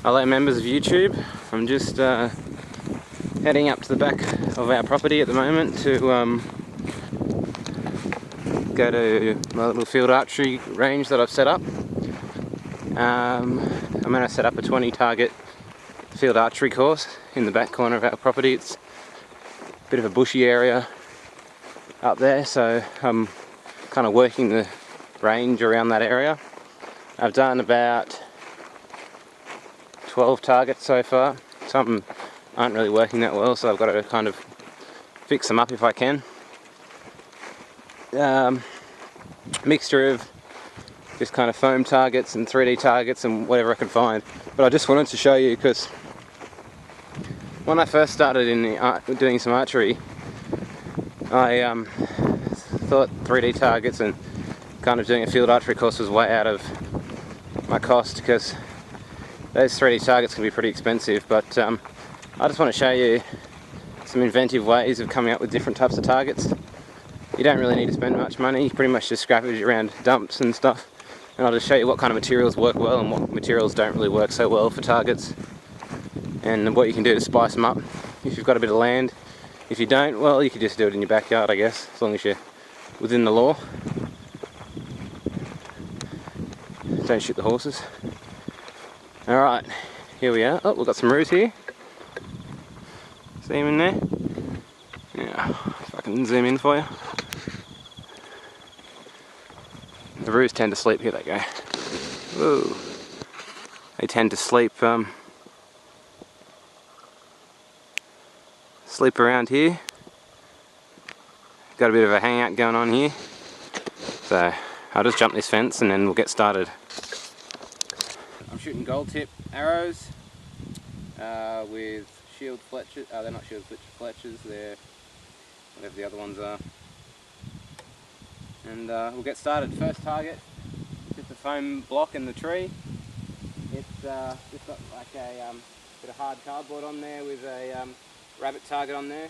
Hello members of YouTube. I'm just heading up to the back of our property at the moment to go to my little field archery range that I've set up. I'm going to set up a 20 target field archery course in the back corner of our property. It's a bit of a bushy area up there, so I'm kind of working the range around that area. I've done about 12 targets so far. Some aren't really working that well, so I've got to kind of fix them up if I can. Mixture of just kind of foam targets and 3D targets and whatever I can find. But I just wanted to show you because when I first started in doing some archery, I thought 3D targets and kind of doing a field archery course was way out of my cost, because those 3D targets can be pretty expensive. But I just want to show you some inventive ways of coming up with different types of targets. You don't really need to spend much money, you pretty much just scrappage around dumps and stuff. And I'll just show you what kind of materials work well and what materials don't really work so well for targets, and what you can do to spice them up if you've got a bit of land. If you don't, well, you could just do it in your backyard, I guess, as long as you're within the law. Don't shoot the horses. Alright, here we are. Oh, we've got some roos here. See them in there? Yeah, if I can zoom in for you. The roos tend to sleep. Here they go. Whoa. They tend to sleep around here. Got a bit of a hangout going on here. So I'll just jump this fence and then we'll get started. I'm shooting gold tip arrows with shield fletchers. They're not shield fletchers, they're whatever the other ones are. And we'll get started. First target, just a foam block in the tree. It's just got like a bit of hard cardboard on there with a rabbit target on there.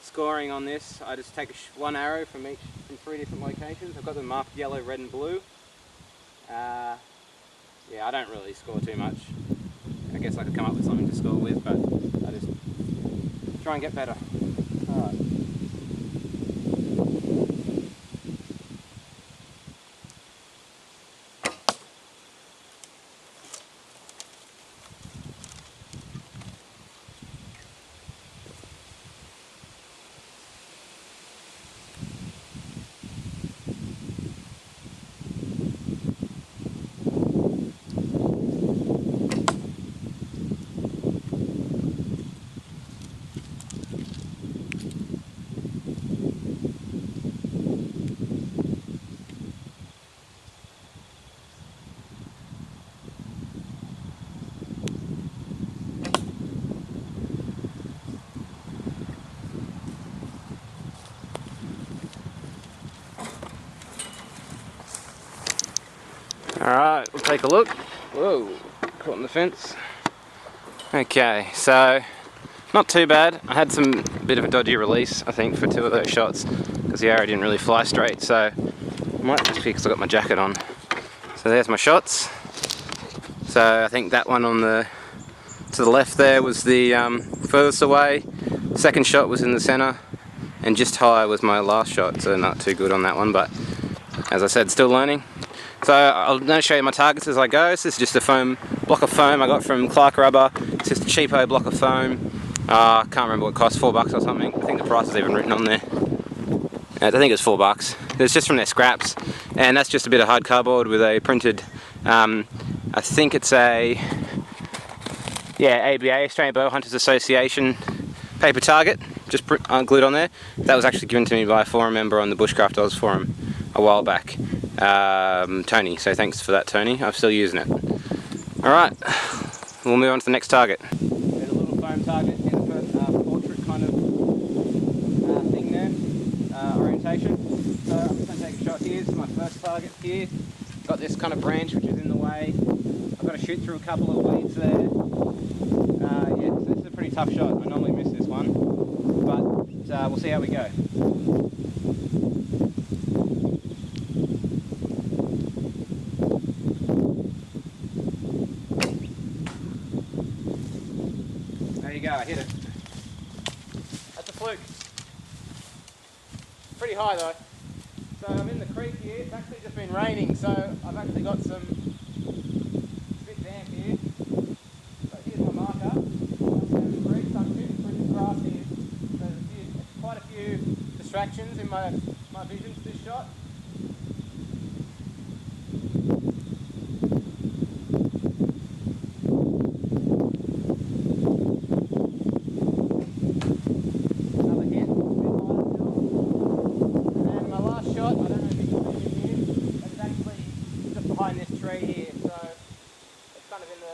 Scoring on this, I just take one arrow from 3 different locations. I've got them marked yellow, red and blue. Yeah, I don't really score too much. I guess I could come up with something to score with, but I just try and get better. Alright. Alright, we'll take a look. Whoa, caught in the fence. Okay, so not too bad. I had some bit of a dodgy release, I think, for 2 of those shots because the arrow didn't really fly straight, so I might just be because I've got my jacket on. So there's my shots. So I think that one on to the left there was the furthest away. Second shot was in the center, and just high was my last shot, so not too good on that one, but as I said, still learning. So I'll now show you my targets as I go. So this is just a block of foam I got from Clark Rubber. It's just a cheapo block of foam. I can't remember what it cost, $4 or something. I think the price is even written on there. I think it's $4. It's just from their scraps, and that's just a bit of hard cardboard with a printed, I think it's a, ABA, Australian Bow Hunters Association paper target, just glued on there. That was actually given to me by a forum member on the Bushcraft Oz forum a while back. Tony, so thanks for that, Tony. I'm still using it. Alright, we'll move on to the next target. There's a little foam target in the first portrait kind of thing there, orientation. So I'm just going to take a shot here. This is my first target here. Got this kind of branch which is in the way. I've got to shoot through a couple of weeds there. Yeah, so this is a pretty tough shot. I normally miss this one, but we'll see how we go. go, I hit it. That's a fluke. Pretty high though. So I'm in the creek here. It's actually just been raining, so I've actually got some, it's a bit damp here. So here's my marker. I'm in the creek, so I'm shooting through this grass here. So there's quite a few distractions in my vision for this shot. Behind this tree here, so it's kind of in the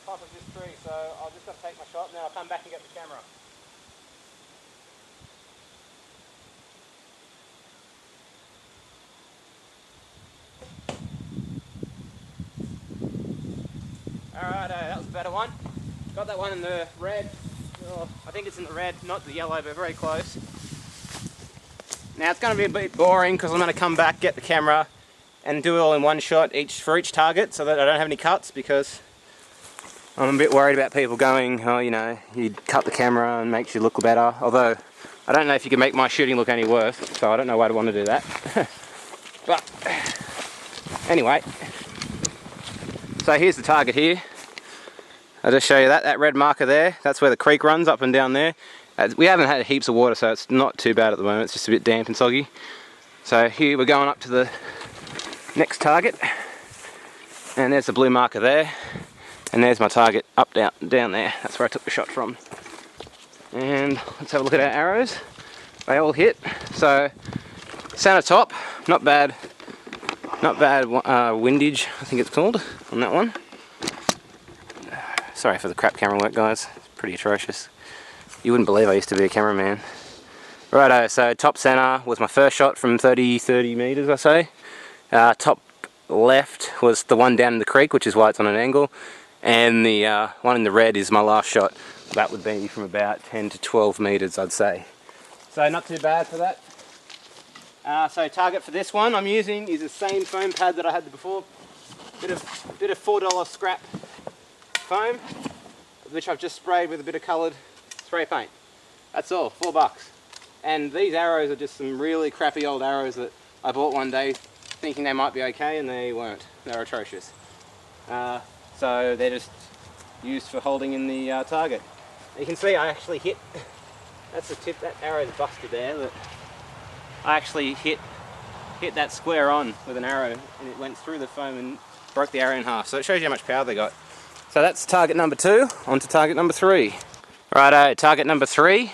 top of this tree, so I'll just got to take my shot and then I'll come back and get the camera. Alright, that was a better one. Got that one in the red. Oh, I think it's in the red, not the yellow, but very close. Now it's going to be a bit boring because I'm going to come back, get the camera, and do it all in one shot for each target so that I don't have any cuts, because I'm a bit worried about people going, oh, you know, you cut the camera and makes you look better. Although I don't know if you can make my shooting look any worse, so I don't know why I'd want to do that. But anyway, so here's the target here. I'll just show you that red marker there. That's where the creek runs up and down there. We haven't had heaps of water, so it's not too bad at the moment. It's just a bit damp and soggy. So here we're going up to the next target, and there's the blue marker there, and there's my target up down there. That's where I took the shot from. And let's have a look at our arrows. They all hit. So center top, not bad windage, I think it's called, on that one. Sorry for the crap camera work, guys. It's pretty atrocious. You wouldn't believe I used to be a cameraman. Righto, so top center was my first shot from 30 meters, I say. Top left was the one down in the creek, which is why it's on an angle, and the one in the red is my last shot. That would be from about 10 to 12 meters, I'd say. So not too bad for that. So target for this one I'm using is the same foam pad that I had before. Bit of $4 scrap foam, which I've just sprayed with a bit of coloured spray paint. That's all, $4. And these arrows are just some really crappy old arrows that I bought one day thinking they might be okay, and they weren't. They were atrocious. So they're just used for holding in the target. You can see I actually hit, that's the tip, that arrow's busted there, but I actually hit that square on with an arrow, and it went through the foam and broke the arrow in half. So it shows you how much power they got. So that's target number 2, on to target number 3. Righto, target number 3.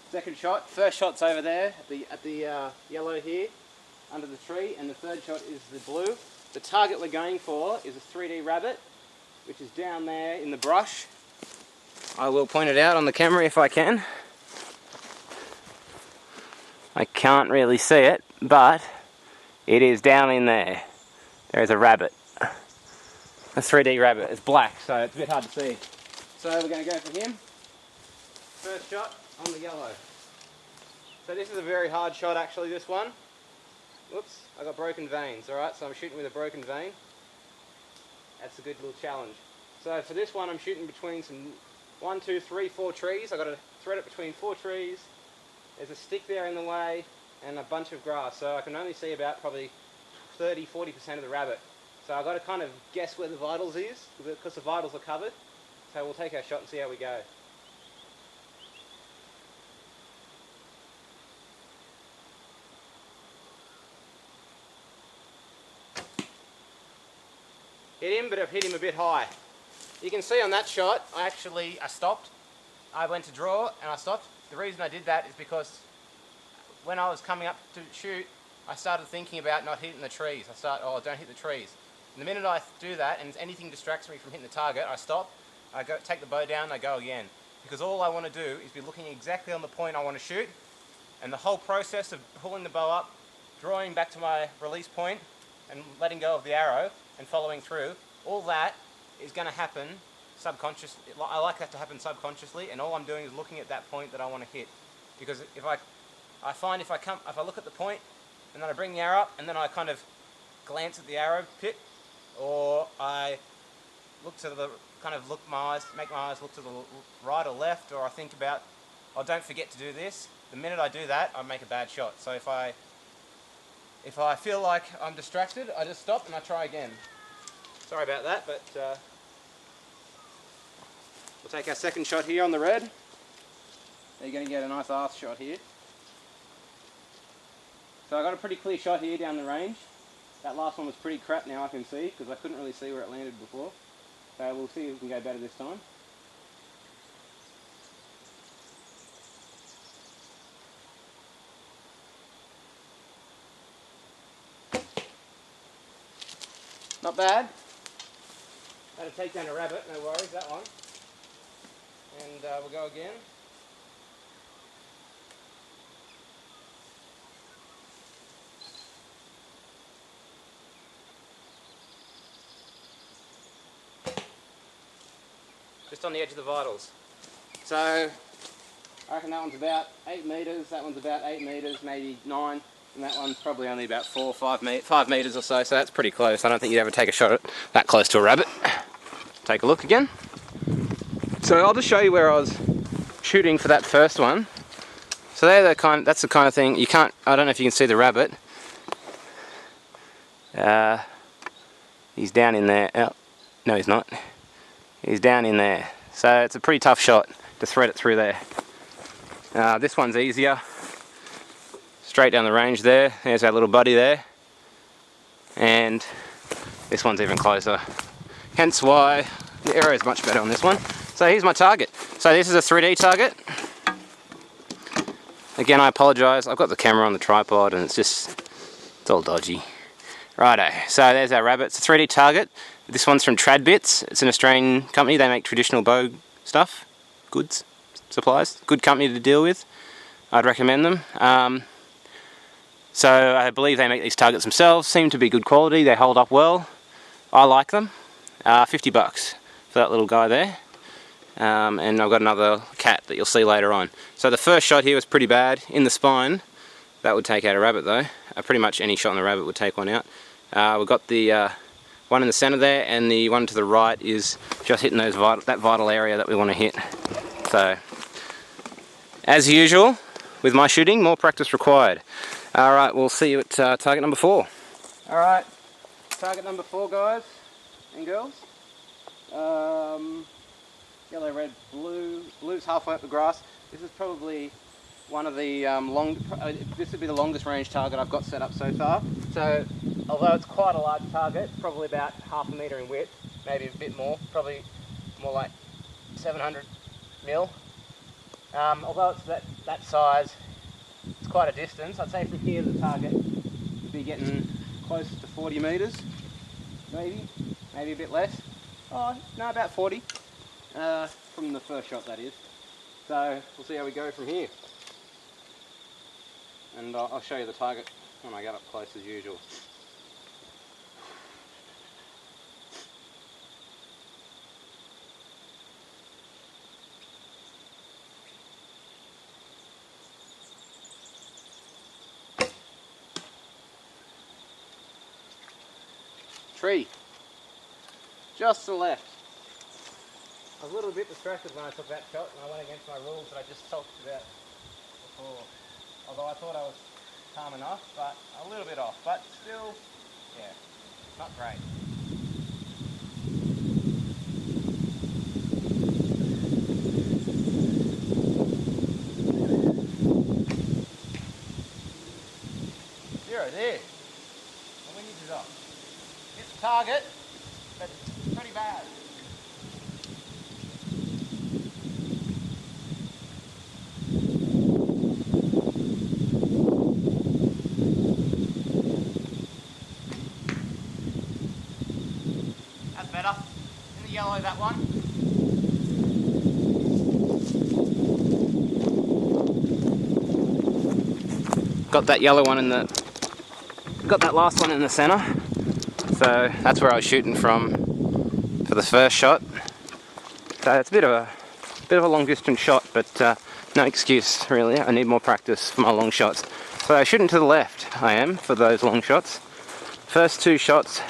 Second shot. First shot's over there at the yellow here, under the tree, and the third shot is the blue. The target we're going for is a 3D rabbit, which is down there in the brush. I will point it out on the camera if I can. I can't really see it, but it is down in there. There is a rabbit. A 3D rabbit. It's black, so it's a bit hard to see. So we're going to go for him. First shot on the yellow. So this is a very hard shot actually, this one. Whoops, I got broken veins, alright, so I'm shooting with a broken vein. That's a good little challenge. So for this one I'm shooting between some 1, 2, 3, 4 trees. I've got to thread it between 4 trees. There's a stick there in the way and a bunch of grass, so I can only see about probably 30-40% of the rabbit. So I've got to kind of guess where the vitals is, because the vitals are covered. So we'll take our shot and see how we go. Hit him, but I've hit him a bit high. You can see on that shot, I stopped. I went to draw and I stopped. The reason I did that is because when I was coming up to shoot, I started thinking about not hitting the trees. Oh, don't hit the trees. And the minute I do that and anything distracts me from hitting the target, I stop, I go take the bow down, and I go again. Because all I want to do is be looking exactly on the point I want to shoot, and the whole process of pulling the bow up, drawing back to my release point, and letting go of the arrow, and following through, all that is going to happen subconsciously. I like that to happen subconsciously, and all I'm doing is looking at that point that I want to hit. Because if I find if I look at the point, and then I bring the arrow up, and then I kind of glance at the arrow pit, or I look to the make my eyes look to the right or left, or I think about, oh, don't forget to do this. The minute I do that, I make a bad shot. So if I feel like I'm distracted, I just stop and I try again. Sorry about that, but we'll take our second shot here on the red. You're going to get a nice arse shot here. So I got a pretty clear shot here down the range. That last one was pretty crap now I can see, because I couldn't really see where it landed before. So we'll see if we can go better this time. Not bad. That'll take down a rabbit, no worries, that one. And we'll go again. Just on the edge of the vitals. So, I reckon that one's about 8 metres, that one's about 8 metres, maybe 9. And that one's probably only about 4 or 5 metres or so that's pretty close. I don't think you'd ever take a shot at that close to a rabbit. Take a look again. So I'll just show you where I was shooting for that first one. So that's the kind of thing, you can't, I don't know if you can see the rabbit. He's down in there. Oh, no, he's not. He's down in there. So it's a pretty tough shot to thread it through there. This one's easier. Straight down the range there. There's our little buddy there. And this one's even closer. Hence why the arrow is much better on this one. So here's my target. So this is a 3D target. Again, I apologise. I've got the camera on the tripod and it's all dodgy. Righto, so there's our rabbit. It's a 3D target. This one's from Trad Bits. It's an Australian company. They make traditional bow stuff, goods, supplies. Good company to deal with. I'd recommend them. So I believe they make these targets themselves. Seem to be good quality. They hold up well. I like them. $50 for that little guy there. And I've got another cat that you'll see later on. So the first shot here was pretty bad in the spine. That would take out a rabbit though. Pretty much any shot on the rabbit would take one out. We've got the one in the center there, and the one to the right is just hitting that vital area that we want to hit. So, as usual with my shooting, more practice required. Alright, we'll see you at target number 4. Alright, target number 4, guys and girls. Yellow, red, blue. Blue's halfway up the grass. This is probably one of the this would be the longest range target I've got set up so far. So, although it's quite a large target, probably about half a metre in width, maybe a bit more, probably more like 700 mil. Although it's that size, it's quite a distance. I'd say from here to the target, you'd be getting close to 40 metres, maybe a bit less. Oh, no, about 40, from the first shot that is. So, we'll see how we go from here. And I'll show you the target when I get up close as usual. Tree. Just to the left. I was a little bit distracted when I took that shot, and I went against my rules that I just talked about before. Although I thought I was calm enough, but a little bit off. But still, yeah, not great. Zero there. My wingage is off. It's a target, but it's pretty bad. That's better. In the yellow, that one. Got that yellow one got that last one in the center. So that's where I was shooting from for the first shot. So it's a bit of a long distance shot, but no excuse really. I need more practice for my long shots. So shooting to the left I am for those long shots. First 2 shots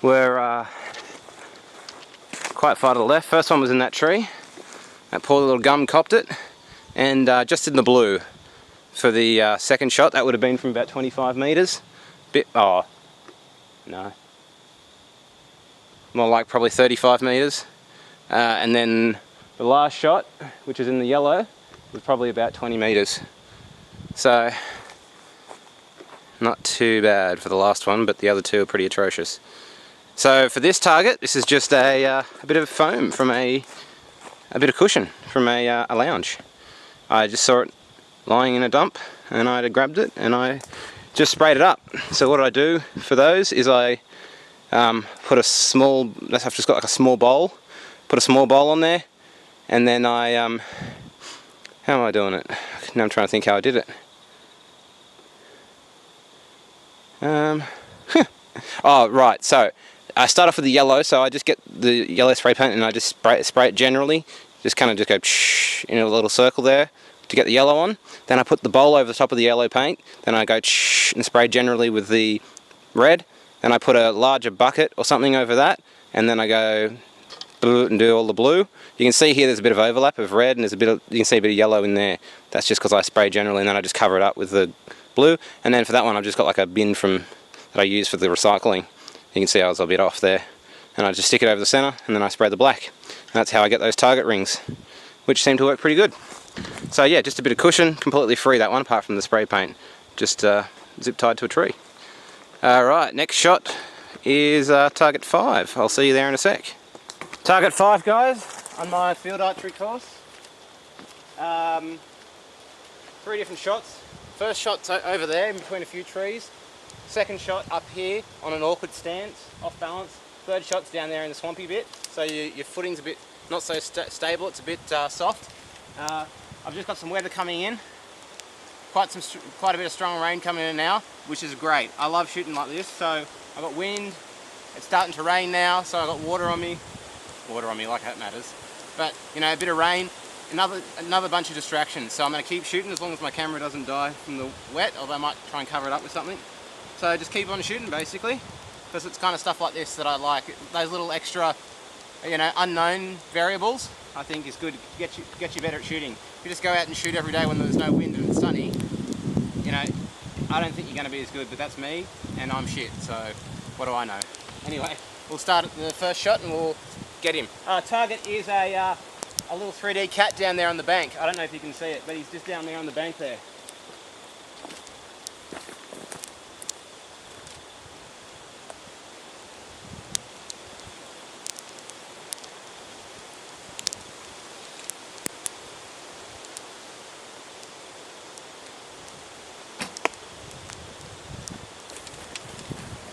were quite far to the left. First one was in that tree. That poor little gum copped it. And just in the blue for the second shot. That would have been from about 25 metres. Oh, no. More like probably 35 metres. And then the last shot, which is in the yellow, was probably about 20 metres. So, not too bad for the last one, but the other two are pretty atrocious. So for this target, this is just a bit of foam from a bit of cushion from a lounge. I just saw it lying in a dump, and I grabbed it and I just sprayed it up. So what I do for those is I put a small, I've just got like a small bowl, put a small bowl on there, and then I, how am I doing it? Now I'm trying to think how I did it. Oh right, so I start off with the yellow, so I just get the yellow spray paint and I just spray it generally, just kind of just go psh in a little circle there to get the yellow on. Then I put the bowl over the top of the yellow paint, then I go psh and spray generally with the red. Then I put a larger bucket or something over that, and then I go blue and do all the blue. You can see here there's a bit of overlap of red, and there's a bit of, you can see a bit of yellow in there. That's just because I spray generally, and then I just cover it up with the blue. And then for that one I've just got like a bin that I use for the recycling. You can see I was a bit off there. And I just stick it over the centre, and then I spray the black. And that's how I get those target rings, which seem to work pretty good. So yeah, just a bit of cushion, completely free that one, apart from the spray paint. Just zip tied to a tree. Alright, next shot is target 5. I'll see you there in a sec. Target 5, guys, on my field archery course. 3 different shots. First shot's over there in between a few trees. Second shot up here on an awkward stance, off balance. Third shot's down there in the swampy bit, so your footing's a bit not so stable, it's a bit soft. I've just got some weather coming in. Quite a bit of strong rain coming in now, which is great. I love shooting like this. So I've got wind, it's starting to rain now, so I've got water on me, like that matters. But you know, a bit of rain, another bunch of distractions. So I'm going to keep shooting as long as my camera doesn't die from the wet, although I might try and cover it up with something. So just keep on shooting basically, because it's kind of stuff like this that I like. Those little extra, you know, unknown variables, I think is good to get you better at shooting. If you just go out and shoot every day when there's no wind and it's sunny, you know, I don't think you're going to be as good, but that's me, and I'm shit, so what do I know? Anyway, we'll start at the first shot and we'll get him. Target is a little 3D cat down there on the bank. I don't know if you can see it, but he's just down there on the bank there.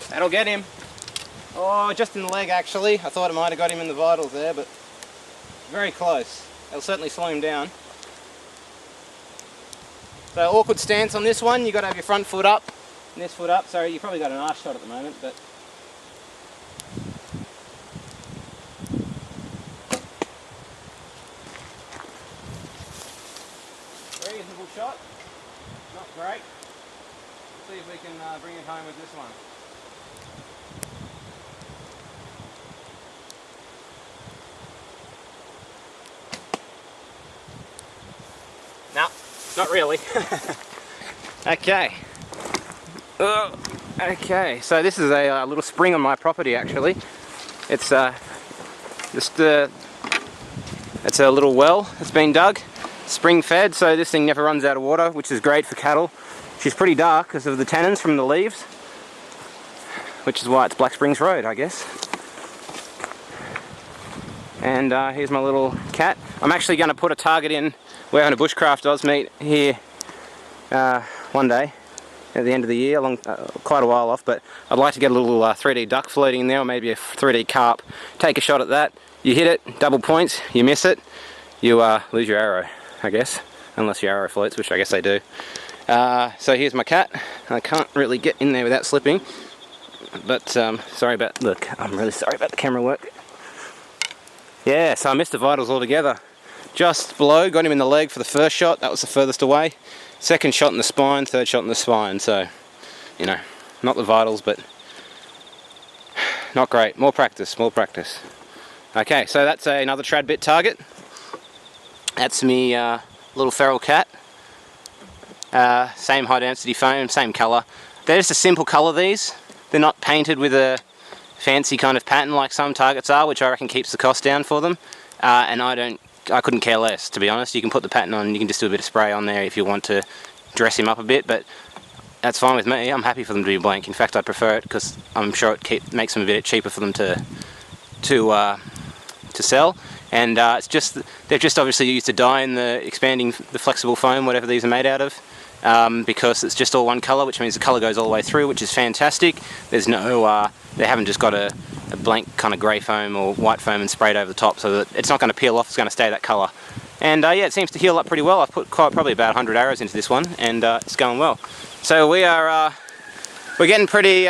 That'll get him. Oh, just in the leg actually. I thought it might have got him in the vitals there, but very close. It'll certainly slow him down. So awkward stance on this one. You've got to have your front foot up and this foot up. Sorry, you've probably got an arse shot at the moment, but reasonable shot. Not great. Let's see if we can bring it home with this one. No, not really. Okay. Okay, so this is a little spring on my property actually. It's it's a little well that's been dug, spring fed, so this thing never runs out of water, which is great for cattle. She's pretty dark because of the tannins from the leaves, which is why it's Black Springs Road, I guess. And here's my little cat. I'm actually going to put a target in. We're having a bushcraft Oz meet here one day at the end of the year, quite a while off, but I'd like to get a little 3D duck floating in there, or maybe a 3D carp. Take a shot at that, you hit it, double points, you miss it, you lose your arrow, I guess, unless your arrow floats, which I guess they do. So here's my cat. I can't really get in there without slipping, but sorry about, look, I'm really sorry about the camera work. Yeah, so I missed the vitals altogether. Just below, got him in the leg for the first shot, that was the furthest away. Second shot in the spine, third shot in the spine, so, you know, not the vitals, but not great. More practice, more practice. Okay, so that's another trad bit target. That's me little feral cat. Same high density foam, same colour. They're just a simple colour, these. They're not painted with a fancy kind of pattern like some targets are, which I reckon keeps the cost down for them. And I couldn't care less, to be honest. You can put the pattern on, you can just do a bit of spray on there if you want to dress him up a bit, but that's fine with me. I'm happy for them to be blank. In fact, I prefer it because I'm sure it makes them a bit cheaper for them to sell. And it's just, they've just obviously used a dye in the expanding, the flexible foam, whatever these are made out of, because it's just all one colour, which means the colour goes all the way through, which is fantastic. There's no, they haven't just got a blank kind of grey foam or white foam and sprayed over the top, so that it's not going to peel off, it's going to stay that colour. And yeah, it seems to heal up pretty well. I've put probably about 100 arrows into this one, and it's going well. So we're getting pretty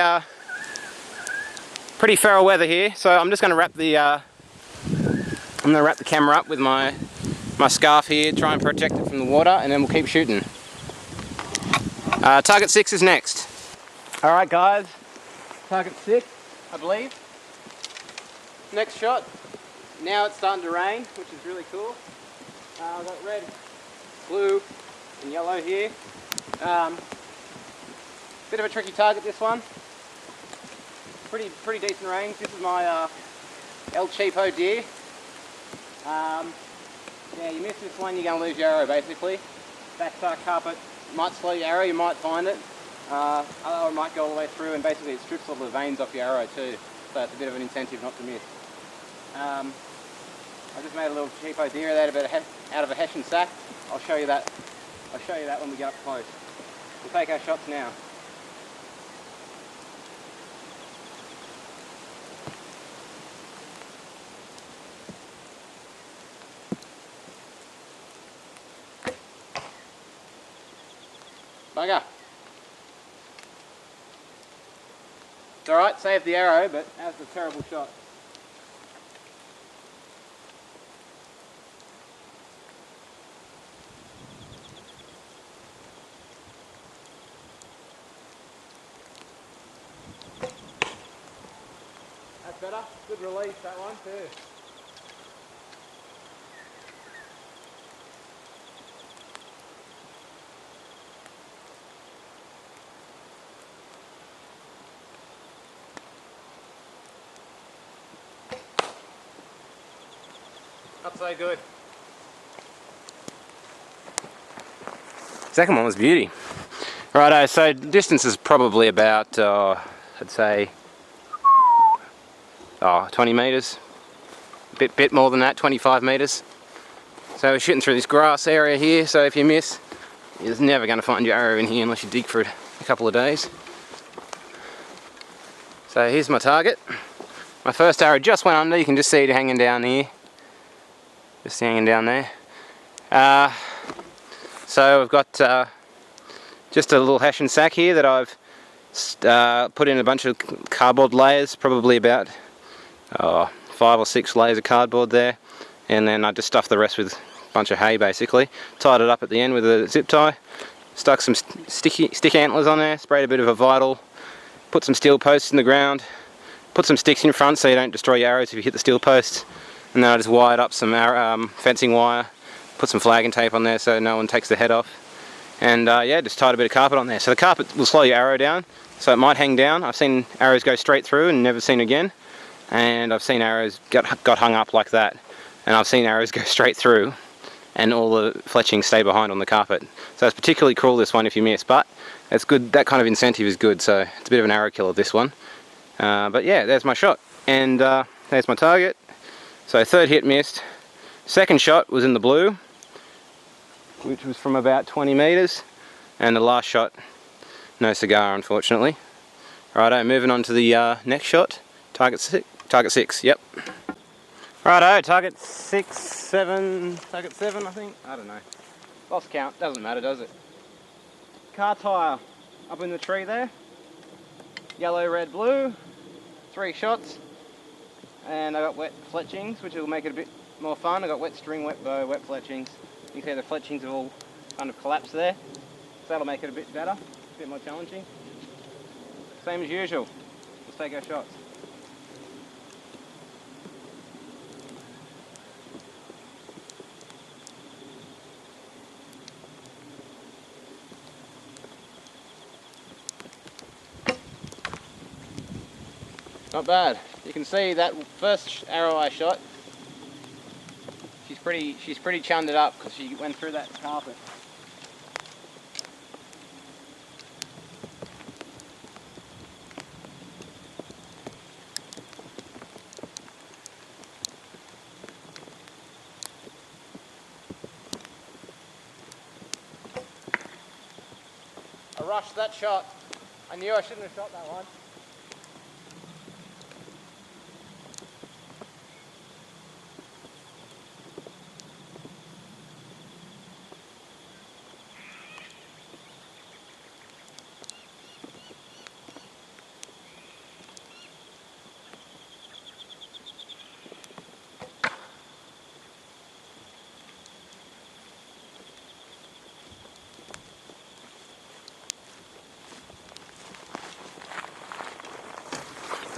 feral weather here. So I'm just going to wrap the camera up with my scarf here, try and protect it from the water, and then we'll keep shooting. Target 6 is next. All right, guys. Target 6, I believe. Next shot. Now it's starting to rain, which is really cool. I've got red, blue, and yellow here. Bit of a tricky target, this one. Pretty decent range. This is my El Cheapo deer. Yeah, you miss this one, you're going to lose your arrow basically. That carpet might slow your arrow, you might find it. Otherwise it might go all the way through, and basically it strips all the veins off your arrow too. So it's a bit of an incentive not to miss. I just made a little cheapo deer out of a Hessian sack. I'll show you that when we get up close. We'll take our shots now. Bugger. It's alright, saved the arrow, but that's a terrible shot. That's better. Good release, that one too. Not so good. Second one was beauty. Righto, so distance is probably about, I'd say, 20 metres. Bit more than that, 25 metres. So we're shooting through this grass area here, so if you miss, you're never going to find your arrow in here unless you dig for it a couple of days. So here's my target. My first arrow just went under, you can just see it hanging down here. Just hanging down there. So I've got just a little Hessian sack here that I've put in a bunch of cardboard layers, probably about 5 or 6 layers of cardboard there, and then I just stuffed the rest with a bunch of hay basically. Tied it up at the end with a zip tie, stuck some stick antlers on there, sprayed a bit of a Vital, put some steel posts in the ground, put some sticks in front so you don't destroy your arrows if you hit the steel posts. And then I just wired up some fencing wire, put some flagging tape on there so no one takes the head off. And yeah, just tied a bit of carpet on there. So the carpet will slow your arrow down, so it might hang down. I've seen arrows go straight through and never seen again. And I've seen arrows got hung up like that. And I've seen arrows go straight through and all the fletchings stay behind on the carpet. So it's particularly cruel, this one, if you miss. But it's good, that kind of incentive is good. So it's a bit of an arrow killer, this one. But yeah, there's my shot. And there's my target. So third hit missed. Second shot was in the blue, which was from about 20 metres. And the last shot, no cigar, unfortunately. Righto, moving on to the next shot. Target 6, yep. Righto, target 7 I think. I don't know. Lost count, doesn't matter, does it? Car tyre up in the tree there. Yellow, red, blue. 3 shots. And I got wet fletchings, which will make it a bit more fun. I got wet string, wet bow, wet fletchings. You can see the fletchings have all kind of collapsed there. So that'll make it a bit better, a bit more challenging. Same as usual. Let's take our shots. Not bad. You can see that first arrow I shot. She's pretty chunned it up because she went through that carpet. I rushed that shot. I knew I shouldn't have shot that one.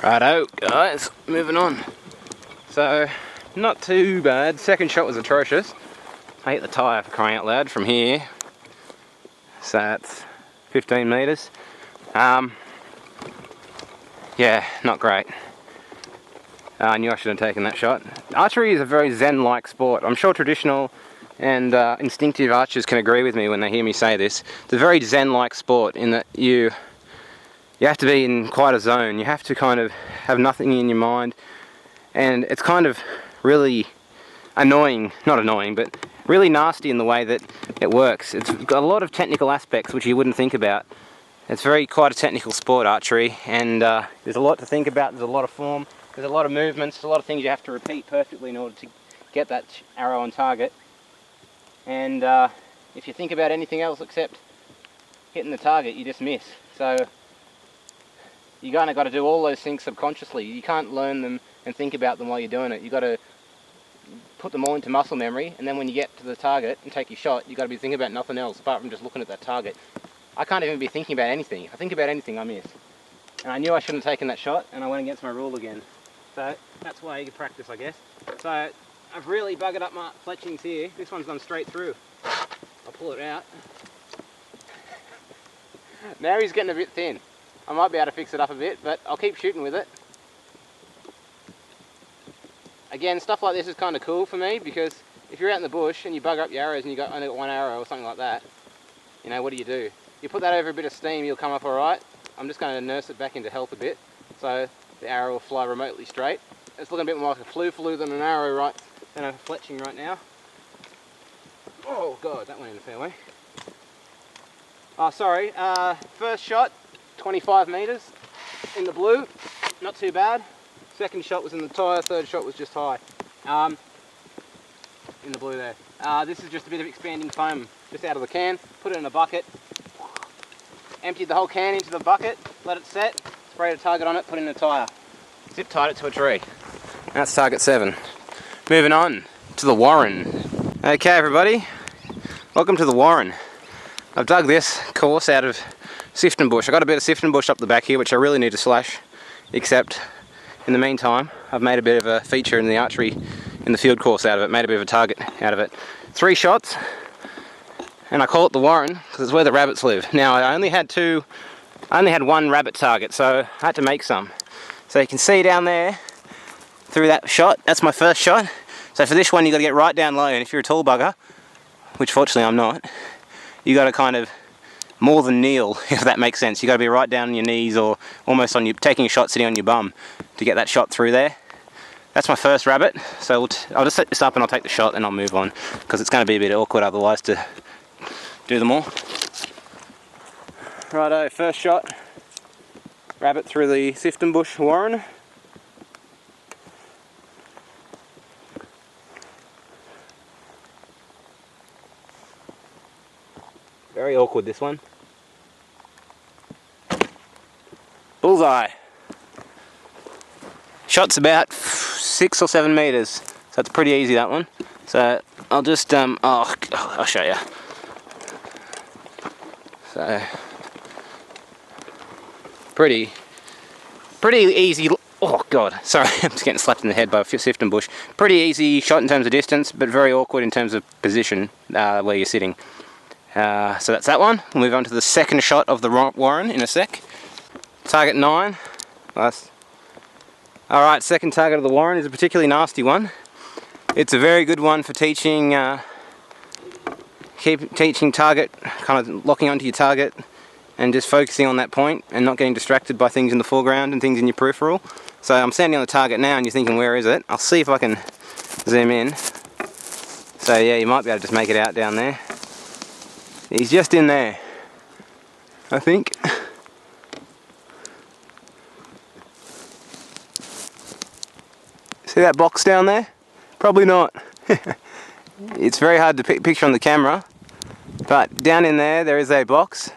Righto, guys, moving on. So, not too bad. Second shot was atrocious. I hit the tyre for crying out loud from here. So that's 15 metres. Yeah, not great. I knew I should have taken that shot. Archery is a very zen-like sport. I'm sure traditional and instinctive archers can agree with me when they hear me say this. It's a very zen-like sport in that you have to be in quite a zone. You have to kind of have nothing in your mind, and it's kind of really annoying, not annoying, but really nasty in the way that it works. It's got a lot of technical aspects which you wouldn't think about. It's quite a technical sport, archery, and there's a lot to think about. There's a lot of form, there's a lot of movements, a lot of things you have to repeat perfectly in order to get that arrow on target. And if you think about anything else except hitting the target, you just miss. So you kind of got to do all those things subconsciously. You can't learn them and think about them while you're doing it. You got to put them all into muscle memory, and then when you get to the target and take your shot, you got to be thinking about nothing else apart from just looking at that target. I can't even be thinking about anything. If I think about anything, I miss. And I knew I shouldn't have taken that shot, and I went against my rule again. So that's why you practice, I guess. So I've really buggered up my fletchings here. This one's gone straight through. I'll pull it out. Now he's getting a bit thin. I might be able to fix it up a bit, but I'll keep shooting with it. Again, stuff like this is kind of cool for me, because if you're out in the bush and you bugger up your arrows and you only got one arrow or something like that, you know, what do? You put that over a bit of steam, you'll come up alright. I'm just going to nurse it back into health a bit, so the arrow will fly remotely straight. It's looking a bit more like a flu than an arrow than a fletching right now. Oh god, that went in a fair way. Oh, sorry, first shot, 25 metres in the blue, not too bad. Second shot was in the tyre, third shot was just high. In the blue there. This is just a bit of expanding foam, just out of the can, put it in a bucket, emptied the whole can into the bucket, let it set, sprayed a target on it, put it in a tyre. Zip tied it to a tree. That's target 7. Moving on to the Warren. Okay everybody, welcome to the Warren. I've dug this course out of Sifton bush. I got a bit of Sifton bush up the back here which I really need to slash, except in the meantime I've made a bit of a feature in the archery in the field course out of it, made a bit of a target out of it. 3 shots, and I call it the Warren because it's where the rabbits live. Now I only had 1 rabbit target, so I had to make some. So you can see down there through that shot, that's my first shot. So for this one you got to get right down low, and if you're a tall bugger, which fortunately I'm not, you got to kind of more than kneel, if that makes sense. You got to be right down on your knees or almost on your, taking a shot sitting on your bum to get that shot through there. That's my first rabbit, so I'll just set this up and I'll take the shot and I'll move on, because it's going to be a bit awkward otherwise to do them all. Righto, first shot, rabbit through the Sifton bush Warren. Very awkward, this one. Bullseye. Shot's about 6 or 7 metres, so it's pretty easy, that one. So I'll just I'll show you. So pretty easy. Oh god, sorry, I'm just getting slapped in the head by a Sifton bush. Pretty easy shot in terms of distance, but very awkward in terms of position where you're sitting. So that's that one. We'll move on to the second shot of the Warren in a sec. Target 9. Alright, second target of the Warren is a particularly nasty one. It's a very good one for teaching teaching target, kind of locking onto your target and just focusing on that point and not getting distracted by things in the foreground and things in your peripheral. So I'm standing on the target now and you're thinking, where is it? I'll see if I can zoom in. So yeah, you might be able to just make it out down there. He's just in there, I think. See that box down there? Probably not. It's very hard to picture on the camera, but down in there is a box.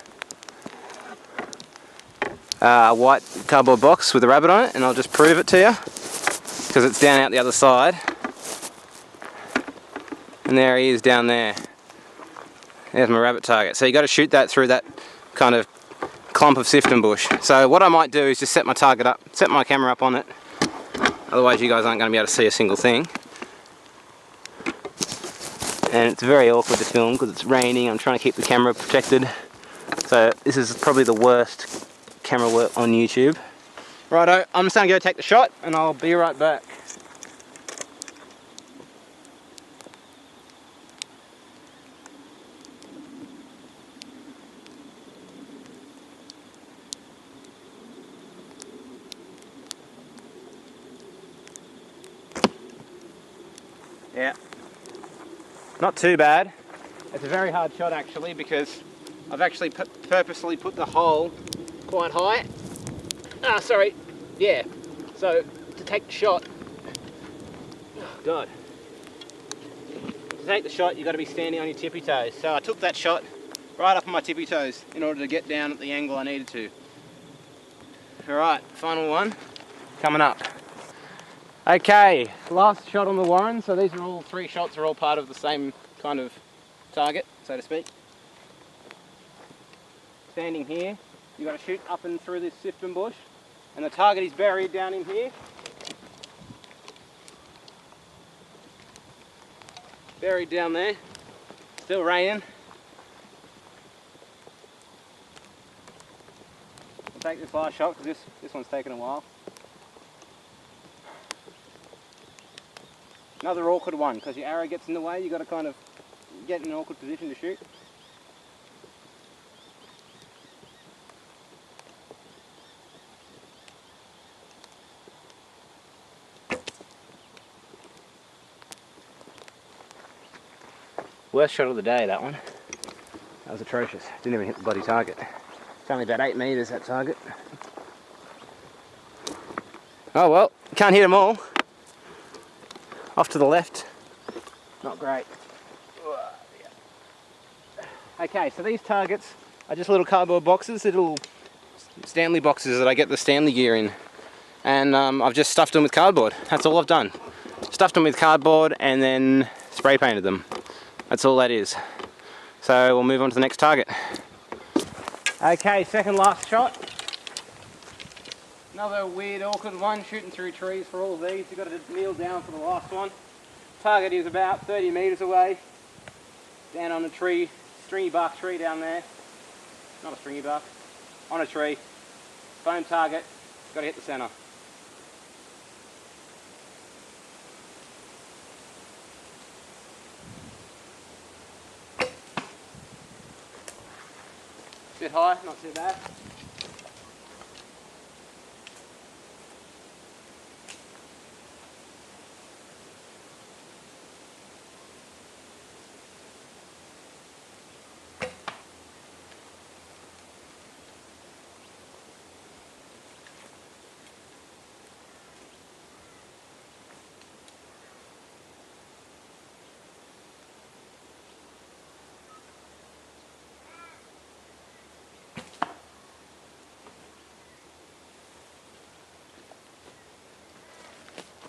A white cardboard box with a rabbit on it, and I'll just prove it to you because it's down out the other side. And there he is down there. There's my rabbit target. So you got to shoot that through that kind of clump of sifton bush. So what I might do is just set my target up, set my camera up on it. Otherwise you guys aren't going to be able to see a single thing. And it's very awkward to film because it's raining. I'm trying to keep the camera protected. So this is probably the worst camera work on YouTube. Righto, I'm just going to go take the shot and I'll be right back. Yeah, not too bad. It's a very hard shot actually because I've actually purposely put the hole quite high. Sorry, yeah. So to take the shot, oh God. To take the shot you've got to be standing on your tippy toes. So I took that shot right up on my tippy toes in order to get down at the angle I needed to. Alright, final one coming up. Okay, last shot on the Warren. So these are all three shots are all part of the same kind of target, so to speak. Standing here, you've got to shoot up and through this sifton bush, and the target is buried down in here. Buried down there, still raining. I'll take this last shot because this one's taken a while. Another awkward one because your arrow gets in the way, you've got to kind of get in an awkward position to shoot. Worst shot of the day, that one. That was atrocious. Didn't even hit the bloody target. It's only about 8 metres, that target. Oh well, can't hit them all. Off to the left, not great. Okay, so these targets are just little cardboard boxes, little Stanley boxes that I get the Stanley gear in. And I've just stuffed them with cardboard. That's all I've done. Stuffed them with cardboard and then spray painted them. That's all that is. So we'll move on to the next target. Okay, second last shot. Another weird awkward one, shooting through trees for all of these. You've got to kneel down for the last one. Target is about 30 metres away. Down on a tree, stringy bark tree down there. Not a stringy bark, on a tree. Foam target, got to hit the centre. Bit high, not too bad.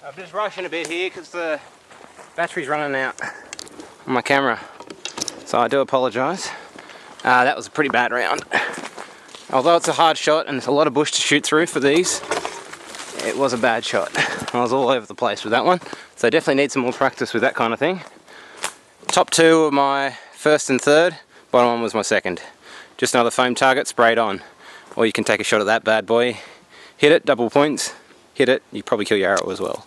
I'm just rushing a bit here because the battery's running out on my camera, so I do apologise. That was a pretty bad round. Although it's a hard shot and there's a lot of bush to shoot through for these, it was a bad shot. I was all over the place with that one, so I definitely need some more practice with that kind of thing. Top two were my first and third, bottom one was my second. Just another foam target sprayed on. Or you can take a shot at that bad boy, hit it, double points, hit it, you probably kill your arrow as well.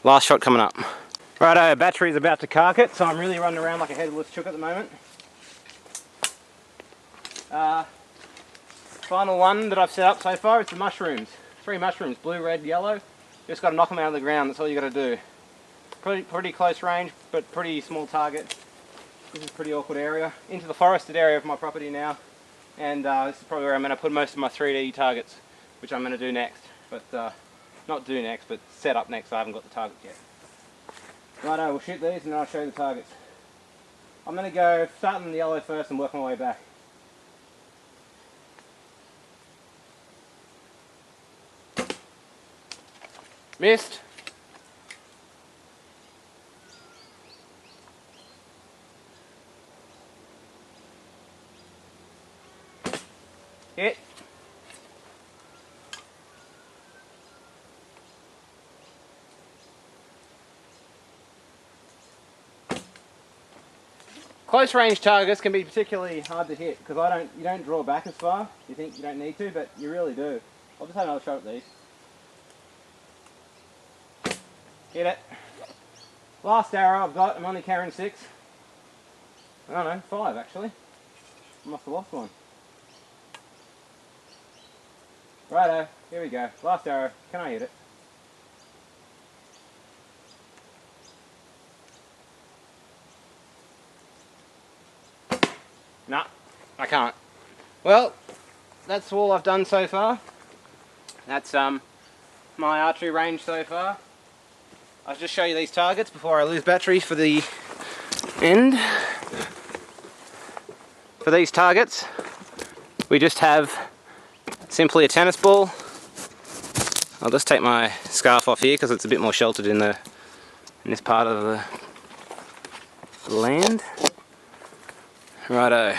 Last shot coming up. Righto, battery's about to cark it, so I'm really running around like a headless chook at the moment. Final one that I've set up so far is the mushrooms. 3 mushrooms, blue, red, yellow. Just got to knock them out of the ground, that's all you got to do. Pretty close range, but pretty small target. This is a pretty awkward area. Into the forested area of my property now. And this is probably where I'm going to put most of my 3D targets, which I'm going to do next. But not do next, but set up next. I haven't got the targets yet. Righto, we'll shoot these and then I'll show you the targets. I'm going to go start in the yellow first and work my way back. Missed. Hit. Close range targets can be particularly hard to hit because you don't draw back as far. You think you don't need to, but you really do. I'll just have another shot at these. Hit it. Last arrow I've got, I'm only carrying 6. I don't know, 5 actually. I must have lost one. Righto, here we go. Last arrow, can I hit it? No, I can't. Well, that's all I've done so far. That's my archery range so far. I'll just show you these targets before I lose battery for the end. For these targets, we just have simply a tennis ball. I'll just take my scarf off here because it's a bit more sheltered in this part of the land. Righto.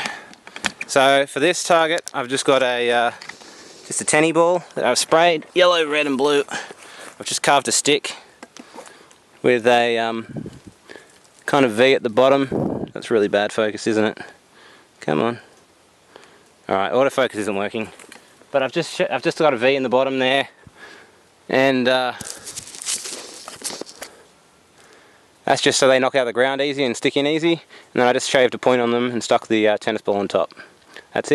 So for this target, I've just got just a tennis ball that I've sprayed yellow, red, and blue. I've just carved a stick with a kind of V at the bottom. That's really bad focus, isn't it? Come on. Alright, autofocus isn't working. But I've just got a V in the bottom there. And that's just so they knock out the ground easy and stick in easy. And then I just shaved a point on them and stuck the tennis ball on top. That's it.